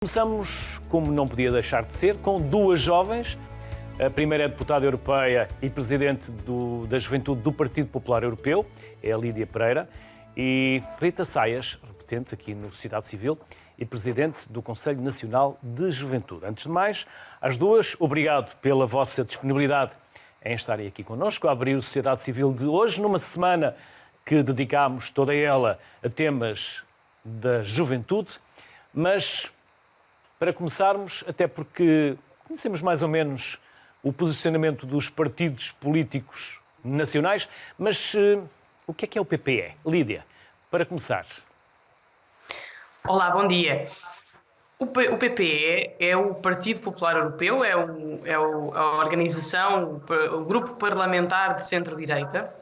Começamos, como não podia deixar de ser, com duas jovens. A primeira é deputada europeia e presidente da Juventude do Partido Popular Europeu, é a Lídia Pereira, e Rita Saias, repetente aqui no Sociedade Civil, e presidente do Conselho Nacional de Juventude. Antes de mais, às duas, obrigado pela vossa disponibilidade em estarem aqui connosco, a abrir o Sociedade Civil de hoje, numa semana que dedicámos toda ela a temas da juventude, mas para começarmos, até porque conhecemos mais ou menos o posicionamento dos partidos políticos nacionais, mas o que é o PPE? Lídia, para começar. Olá, bom dia. O PPE é o Partido Popular Europeu, a organização, o grupo parlamentar de centro-direita,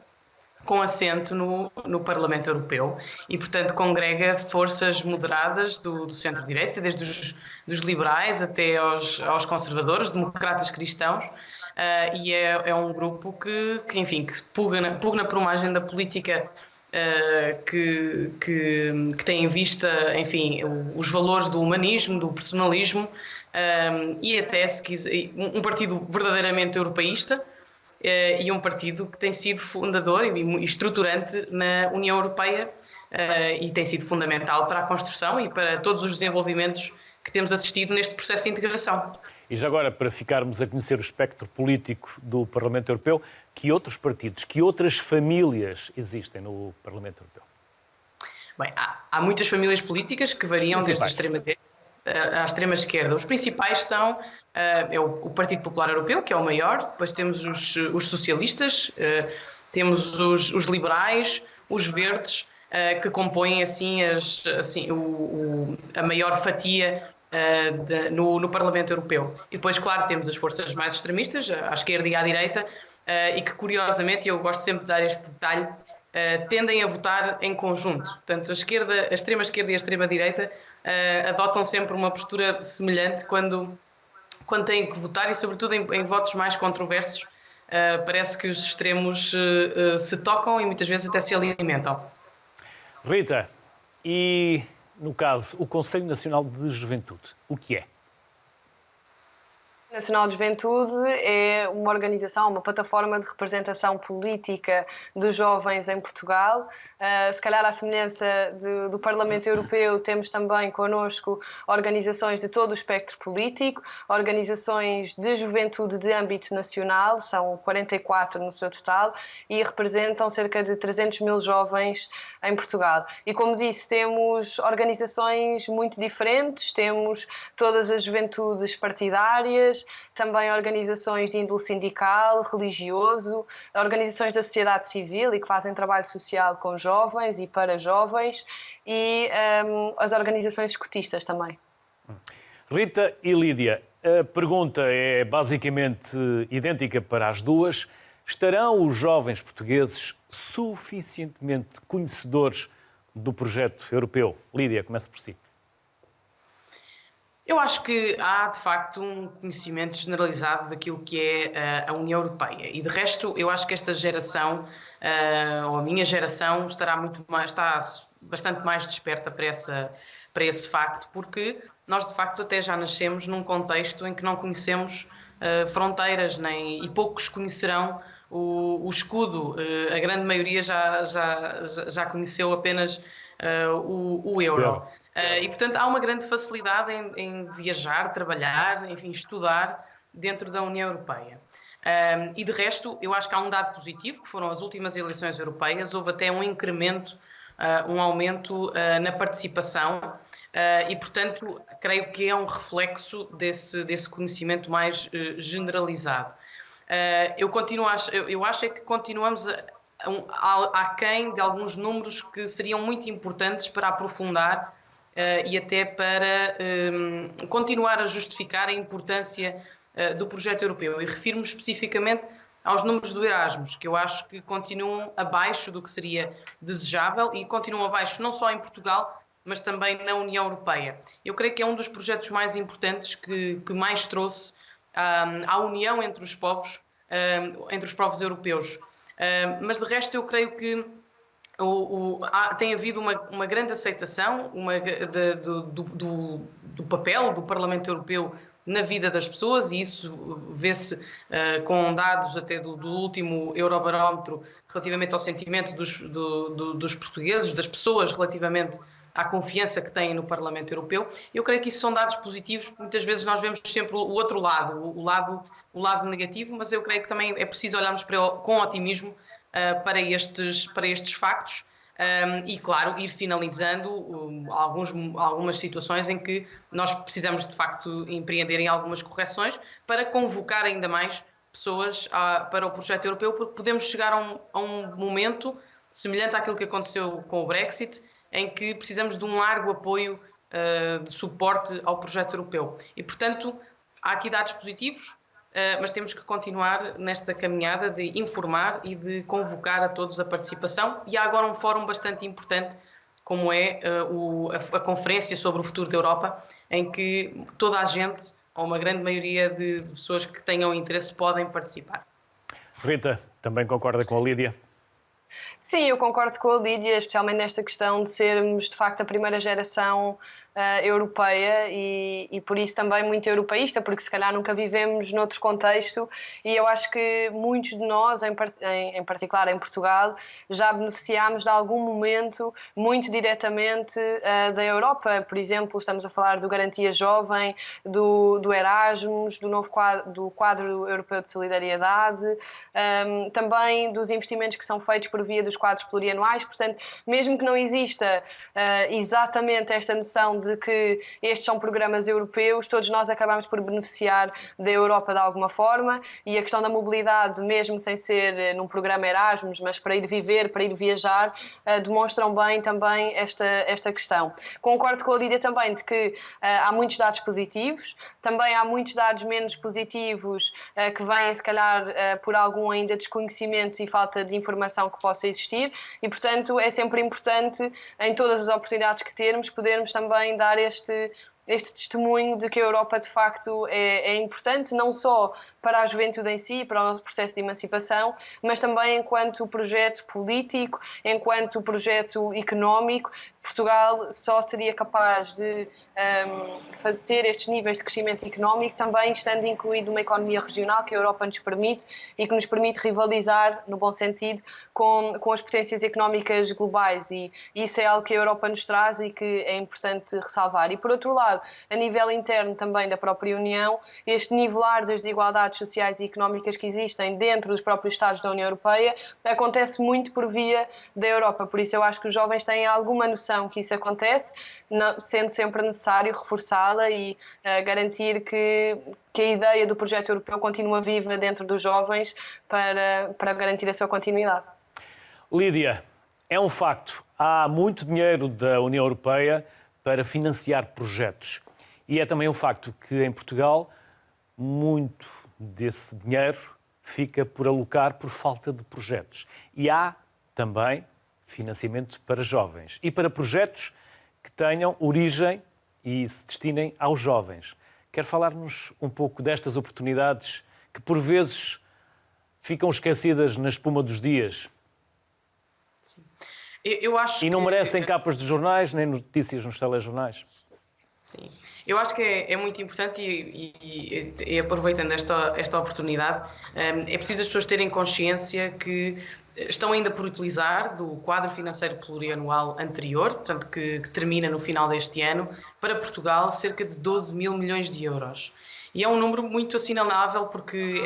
com assento no Parlamento Europeu e, portanto, congrega forças moderadas do centro-direita, desde dos liberais até aos conservadores, democratas cristãos, e é um grupo que pugna por uma agenda política que tem em vista, enfim, os valores do humanismo, do personalismo, e até, se quiser, um partido verdadeiramente europeísta, e um partido que tem sido fundador e estruturante na União Europeia, e tem sido fundamental para a construção e para todos os desenvolvimentos que temos assistido neste processo de integração. E já agora, para ficarmos a conhecer o espectro político do Parlamento Europeu, que outros partidos, que outras famílias existem no Parlamento Europeu? Bem, há muitas famílias políticas que variam desde a extrema-direita à extrema-esquerda. Os principais são o Partido Popular Europeu, que é o maior, depois temos os socialistas, temos os liberais, os verdes, que compõem a maior fatia no Parlamento Europeu. E depois, claro, temos as forças mais extremistas, à esquerda e à direita, e que, curiosamente, e eu gosto sempre de dar este detalhe, tendem a votar em conjunto. Portanto, a extrema-esquerda e a extrema-direita adotam sempre uma postura semelhante quando têm que votar e, sobretudo, em votos mais controversos. Parece que os extremos se tocam e muitas vezes até se alimentam. Rita, e no caso, o Conselho Nacional de Juventude, o que é? O Nacional de Juventude é uma organização, uma plataforma de representação política dos jovens em Portugal. Se calhar, à semelhança do Parlamento Europeu, temos também connosco organizações de todo o espectro político, organizações de juventude de âmbito nacional, são 44 no seu total, e representam cerca de 300 mil jovens em Portugal. E, como disse, temos organizações muito diferentes, temos todas as juventudes partidárias, também organizações de índole sindical, religioso, organizações da sociedade civil e que fazem trabalho social com jovens e para jovens, e as organizações escotistas também. Rita e Lídia, a pergunta é basicamente idêntica para as duas. Estarão os jovens portugueses suficientemente conhecedores do projeto europeu? Lídia, comece por si. Eu acho que há, de facto, um conhecimento generalizado daquilo que é a União Europeia. E, de resto, eu acho que esta geração, ou a minha geração, está bastante mais desperta para esse facto, porque nós, de facto, até já nascemos num contexto em que não conhecemos fronteiras, e poucos conhecerão o escudo. A grande maioria já conheceu apenas o euro. E, portanto, há uma grande facilidade em viajar, trabalhar, enfim, estudar dentro da União Europeia. E, de resto, eu acho que há um dado positivo, que foram as últimas eleições europeias, houve até um incremento, um aumento na participação, e, portanto, creio que é um reflexo desse conhecimento mais generalizado. Eu acho é que continuamos aquém de alguns números que seriam muito importantes para aprofundar e até para continuar a justificar a importância do projeto europeu. E refiro-me especificamente aos números do Erasmus, que eu acho que continuam abaixo do que seria desejável e continuam abaixo não só em Portugal, mas também na União Europeia. Eu creio que é um dos projetos mais importantes que mais trouxe à união entre os povos europeus. Mas, de resto, eu creio que tem havido uma grande aceitação do papel do Parlamento Europeu na vida das pessoas, e isso vê-se com dados até do último Eurobarómetro relativamente ao sentimento dos portugueses, das pessoas relativamente à confiança que têm no Parlamento Europeu. Eu creio que isso são dados positivos. Muitas vezes nós vemos sempre o outro lado, o lado negativo, mas eu creio que também é preciso olharmos com otimismo para estes factos. E, claro, ir sinalizando algumas situações em que nós precisamos, de facto, empreender em algumas correções para convocar ainda mais pessoas para o projeto europeu, porque podemos chegar a um momento semelhante àquilo que aconteceu com o Brexit, em que precisamos de um largo apoio de suporte ao projeto europeu. E, portanto, há aqui dados positivos, mas temos que continuar nesta caminhada de informar e de convocar a todos a participação. E há agora um fórum bastante importante, como é a Conferência sobre o Futuro da Europa, em que toda a gente, ou uma grande maioria de pessoas que tenham interesse, podem participar. Rita, também concorda com a Lídia? Sim, eu concordo com a Lídia, especialmente nesta questão de sermos, de facto, a primeira geração europeia e por isso também muito europeísta, porque se calhar nunca vivemos noutro contexto, e eu acho que muitos de nós, em particular em Portugal, já beneficiámos de algum momento muito diretamente da Europa. Por exemplo, estamos a falar do Garantia Jovem, do Erasmus, do Quadro Europeu de Solidariedade, também dos investimentos que são feitos por via dos quadros plurianuais. Portanto, mesmo que não exista exatamente esta noção de que estes são programas europeus, todos nós acabamos por beneficiar da Europa de alguma forma, e a questão da mobilidade, mesmo sem ser num programa Erasmus, mas para ir viver, para ir viajar, demonstram bem também esta questão. Concordo com a Lídia também de que há muitos dados positivos, também há muitos dados menos positivos que vêm, se calhar, por algum ainda desconhecimento e falta de informação que possa existir, e, portanto, é sempre importante, em todas as oportunidades que termos, podermos também dar este testemunho de que a Europa, de facto, é importante, não só para a juventude em si, para o nosso processo de emancipação, mas também enquanto projeto político, enquanto projeto económico. Portugal só seria capaz de ter estes níveis de crescimento económico também estando incluído numa economia regional que a Europa nos permite e que nos permite rivalizar, no bom sentido, com as potências económicas globais, e isso é algo que a Europa nos traz e que é importante ressalvar. E, por outro lado, a nível interno também da própria União, este nivelar das desigualdades sociais e económicas que existem dentro dos próprios Estados da União Europeia acontece muito por via da Europa. Por isso eu acho que os jovens têm alguma noção que isso acontece, sendo sempre necessário reforçá-la e garantir que a ideia do projeto europeu continua viva dentro dos jovens para garantir a sua continuidade. Lídia, é um facto, há muito dinheiro da União Europeia para financiar projetos. E é também um facto que em Portugal muito desse dinheiro fica por alocar por falta de projetos. E há também financiamento para jovens e para projetos que tenham origem e se destinem aos jovens. Quer falar-nos um pouco destas oportunidades que por vezes ficam esquecidas na espuma dos dias? Sim. Eu acho e não merecem capas de jornais nem notícias nos telejornais. Sim, eu acho que é muito importante e aproveitando esta oportunidade, é preciso as pessoas terem consciência que estão ainda por utilizar do quadro financeiro plurianual anterior, portanto que termina no final deste ano, para Portugal cerca de 12 mil milhões de euros. E é um número muito assinalável porque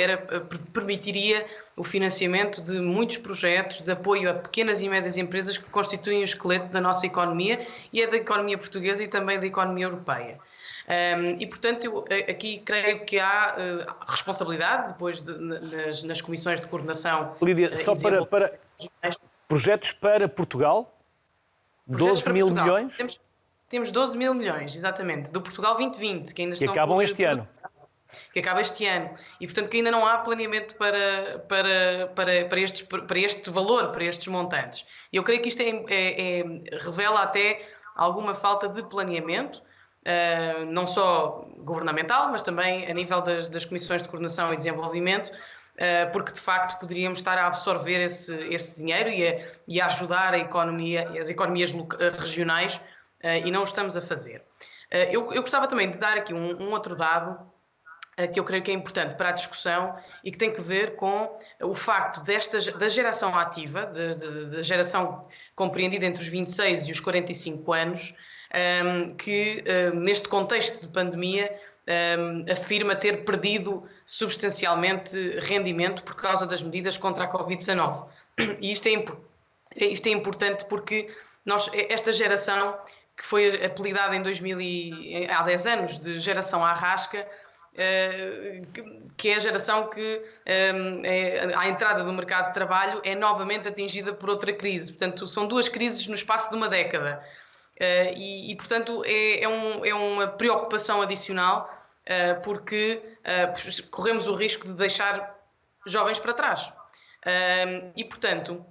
permitiria o financiamento de muitos projetos de apoio a pequenas e médias empresas que constituem o esqueleto da nossa economia e é da economia portuguesa e também da economia europeia. E, portanto, eu aqui creio que há responsabilidade depois nas comissões de coordenação. Lídia, só para projetos para Portugal? 12 mil milhões? Temos 12 mil milhões, exatamente, do Portugal 2020, que ainda estão... Que acabam este ano. Que acaba este ano. E, portanto, que ainda não há planeamento para este valor, para estes montantes. E eu creio que isto revela até alguma falta de planeamento, não só governamental, mas também a nível das comissões de coordenação e desenvolvimento, porque de facto poderíamos estar a absorver esse dinheiro e a ajudar a economia, as economias regionais, e não o estamos a fazer. Eu gostava também de dar aqui um outro dado que eu creio que é importante para a discussão e que tem que ver com o facto da geração ativa, da geração compreendida entre os 26 e os 45 anos, que neste contexto de pandemia afirma ter perdido substancialmente rendimento por causa das medidas contra a Covid-19. E isto é importante porque esta geração, que foi apelidada há 10 anos de geração Arrasca, que é a geração que, à entrada do mercado de trabalho, é novamente atingida por outra crise. Portanto, são duas crises no espaço de uma década. Portanto, é uma preocupação adicional, porque corremos o risco de deixar jovens para trás. Portanto,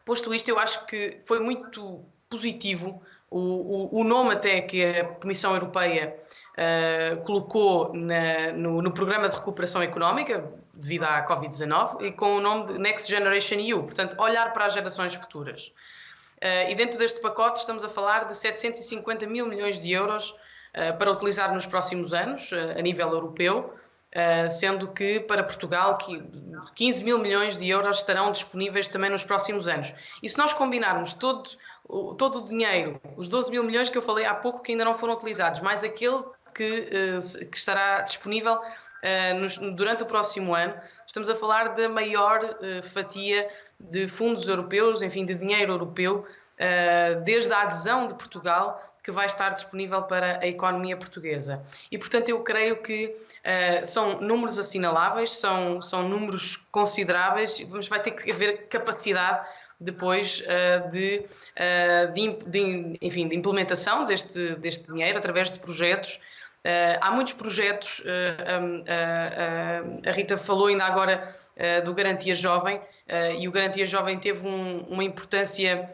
posto isto, eu acho que foi muito positivo o nome até que a Comissão Europeia colocou no Programa de Recuperação Económica, devido à Covid-19, e com o nome de Next Generation EU, portanto, olhar para as gerações futuras. E dentro deste pacote estamos a falar de 750 mil milhões de euros para utilizar nos próximos anos, a nível europeu, sendo que para Portugal 15 mil milhões de euros estarão disponíveis também nos próximos anos. E se nós combinarmos todo o dinheiro, os 12 mil milhões que eu falei há pouco que ainda não foram utilizados, mais aquele que estará disponível durante o próximo ano, estamos a falar da maior fatia de fundos europeus, enfim, de dinheiro europeu, desde a adesão de Portugal, que vai estar disponível para a economia portuguesa. E, portanto, eu creio que são números assinaláveis, são números consideráveis, mas vai ter que haver capacidade depois de implementação deste dinheiro através de projetos. Há muitos projetos, a Rita falou ainda agora do Garantia Jovem, e o Garantia Jovem teve uma importância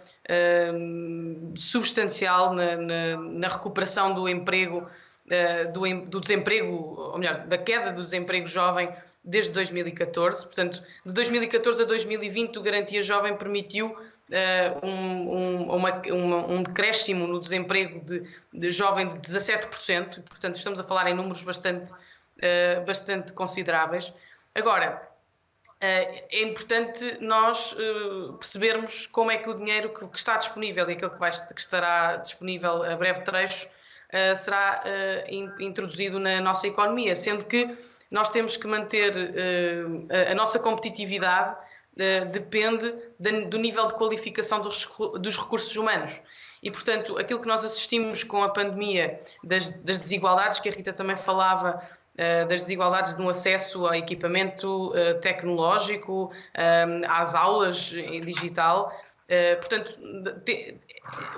substancial na recuperação do emprego, do desemprego, ou melhor, da queda do desemprego jovem desde 2014. Portanto, de 2014 a 2020 o Garantia Jovem permitiu um decréscimo no desemprego de jovem de 17%, portanto estamos a falar em números bastante consideráveis. Agora, é importante nós percebermos como é que o dinheiro que está disponível e aquele que estará disponível a breve trecho será introduzido na nossa economia, sendo que nós temos que manter a nossa competitividade depende do nível de qualificação dos recursos humanos. E, portanto, aquilo que nós assistimos com a pandemia das desigualdades, que a Rita também falava, das desigualdades no acesso a equipamento tecnológico, às aulas em digital. Portanto,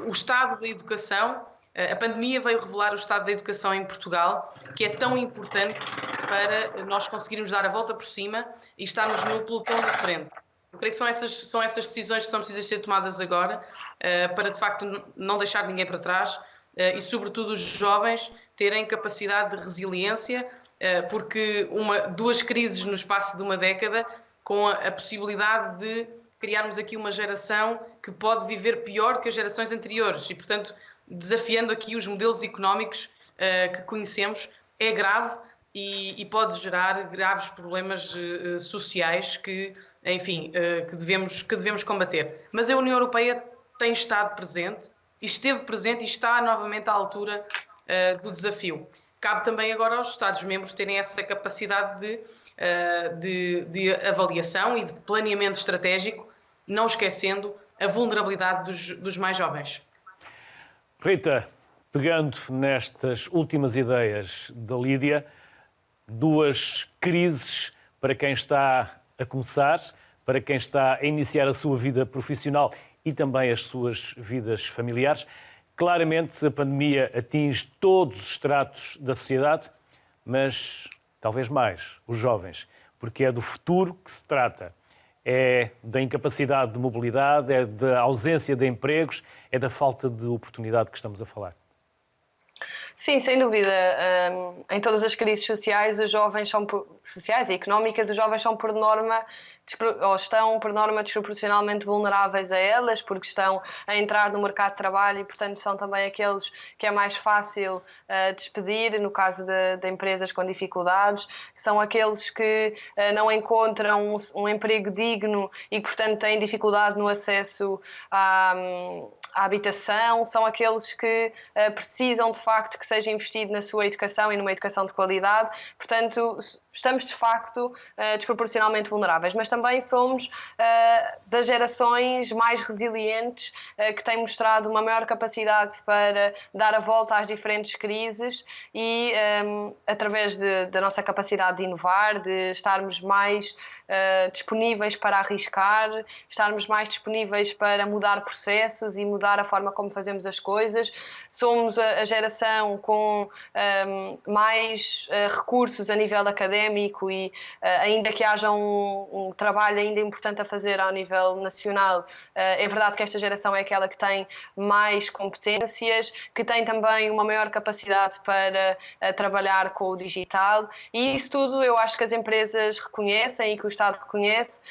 o estado da educação, a pandemia veio revelar o estado da educação em Portugal, que é tão importante para nós conseguirmos dar a volta por cima e estarmos no pelotão de frente. Eu creio que são essas decisões que são precisas ser tomadas agora, para de facto não deixar ninguém para trás e, sobretudo, os jovens terem capacidade de resiliência, porque duas crises no espaço de uma década, com a possibilidade de criarmos aqui uma geração que pode viver pior que as gerações anteriores e, portanto, desafiando aqui os modelos económicos que conhecemos, é grave e pode gerar graves problemas sociais que, enfim, que devemos combater. Mas a União Europeia tem estado presente e esteve presente e está novamente à altura do desafio. Cabe também agora aos Estados-membros terem essa capacidade de avaliação e de planeamento estratégico, não esquecendo a vulnerabilidade dos mais jovens. Rita, pegando nestas últimas ideias da Lídia, duas crises para quem está a começar, para quem está a iniciar a sua vida profissional e também as suas vidas familiares. Claramente a pandemia atinge todos os estratos da sociedade, mas talvez mais os jovens, porque é do futuro que se trata. É da incapacidade de mobilidade, é da ausência de empregos, é da falta de oportunidade que estamos a falar. Sim, sem dúvida. Em todas as crises sociais, sociais e económicas, os jovens são por norma ou estão por norma desproporcionalmente vulneráveis a elas, porque estão a entrar no mercado de trabalho e, portanto, são também aqueles que é mais fácil despedir, no caso de empresas com dificuldades, são aqueles que não encontram um emprego digno e, portanto, têm dificuldade no acesso à habitação, são aqueles que precisam de facto que seja investido na sua educação e numa educação de qualidade. Portanto, estamos de facto desproporcionalmente vulneráveis, mas também somos das gerações mais resilientes, que têm mostrado uma maior capacidade para dar a volta às diferentes crises e através da nossa capacidade de inovar, de estarmos mais disponíveis para arriscar, estarmos mais disponíveis para mudar processos e mudar a forma como fazemos as coisas. Somos a geração com mais recursos a nível académico e ainda que haja um trabalho ainda importante a fazer ao nível nacional, é verdade que esta geração é aquela que tem mais competências, que tem também uma maior capacidade para trabalhar com o digital, e isso tudo eu acho que as empresas reconhecem e que o Estado reconhece,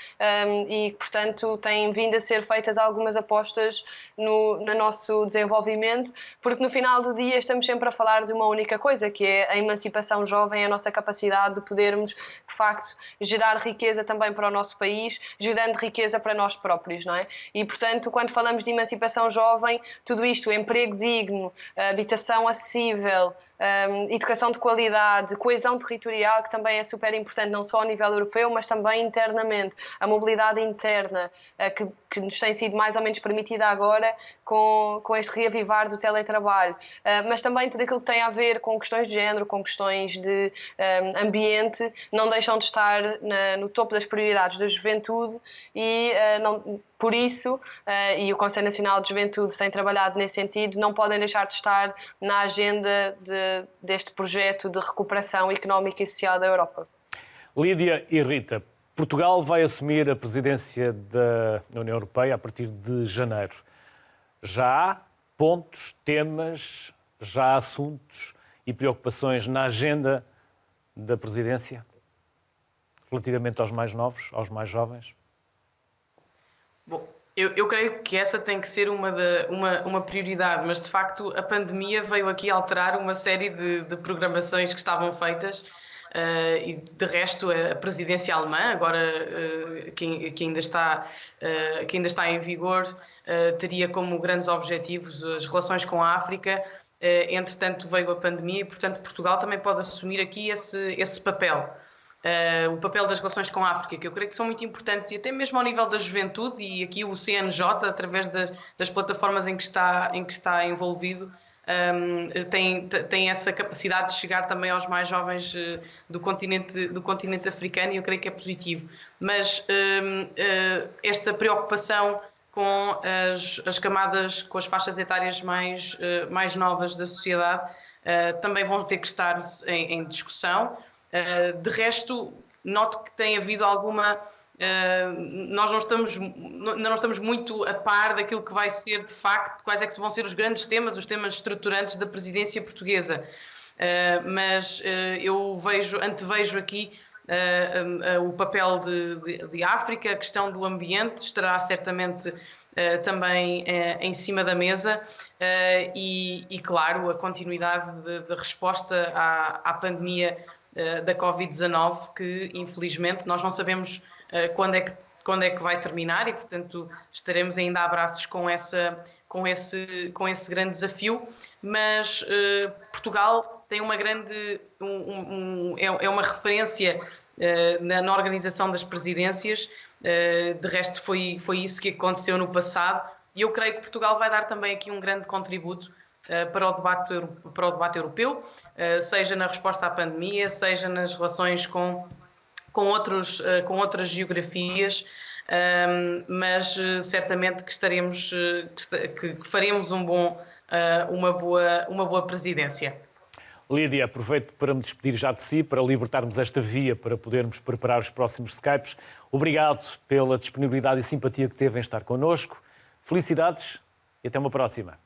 e portanto têm vindo a ser feitas algumas apostas no nosso desenvolvimento, porque no final do dia estamos sempre a falar de uma única coisa, que é a emancipação jovem, a nossa capacidade de podermos de facto gerar riqueza também para o nosso país, gerando riqueza para nós próprios, não é? E portanto, quando falamos de emancipação jovem, tudo isto, emprego digno, habitação acessível, educação de qualidade, coesão territorial, que também é super importante, não só a nível europeu, mas também internamente, a mobilidade interna, que nos tem sido mais ou menos permitida agora com este reavivar do teletrabalho, mas também tudo aquilo que tem a ver com questões de género, com questões de ambiente, não deixam de estar no topo das prioridades da juventude e por isso, e o Conselho Nacional de Juventude tem trabalhado nesse sentido, não podem deixar de estar na agenda deste projeto de recuperação económica e social da Europa. Lídia e Rita, Portugal vai assumir a presidência da União Europeia a partir de janeiro. Já há pontos, temas, já há assuntos e preocupações na agenda da presidência relativamente aos mais novos, aos mais jovens? Bom, eu creio que essa tem que ser uma prioridade, mas de facto a pandemia veio aqui alterar uma série de programações que estavam feitas, e de resto a presidência alemã, agora que ainda está em vigor, teria como grandes objetivos as relações com a África. Entretanto veio a pandemia e portanto Portugal também pode assumir aqui esse papel. O papel das relações com a África, que eu creio que são muito importantes, e até mesmo ao nível da juventude, e aqui o CNJ, através das plataformas em que está envolvido, tem essa capacidade de chegar também aos mais jovens do continente africano, e eu creio que é positivo. Mas esta preocupação com as camadas, com as faixas etárias mais novas da sociedade, também vão ter que estar em discussão. De resto, noto que tem havido alguma... nós não estamos muito a par daquilo que vai ser, de facto, quais é que vão ser os grandes temas, os temas estruturantes da presidência portuguesa. Mas eu antevejo aqui o papel de África, a questão do ambiente estará certamente também em cima da mesa, e claro, a continuidade de resposta à pandemia da Covid-19, que infelizmente nós não sabemos quando é que vai terminar, e portanto estaremos ainda a abraços com esse grande desafio, mas Portugal tem uma grande é uma referência na organização das presidências. De resto foi isso que aconteceu no passado, e eu creio que Portugal vai dar também aqui um grande contributo para o debate europeu, seja na resposta à pandemia, seja nas relações com outras geografias, mas certamente que faremos uma boa presidência. Lídia, aproveito para me despedir já de si, para libertarmos esta via, para podermos preparar os próximos Skypes. Obrigado pela disponibilidade e simpatia que teve em estar connosco. Felicidades e até uma próxima.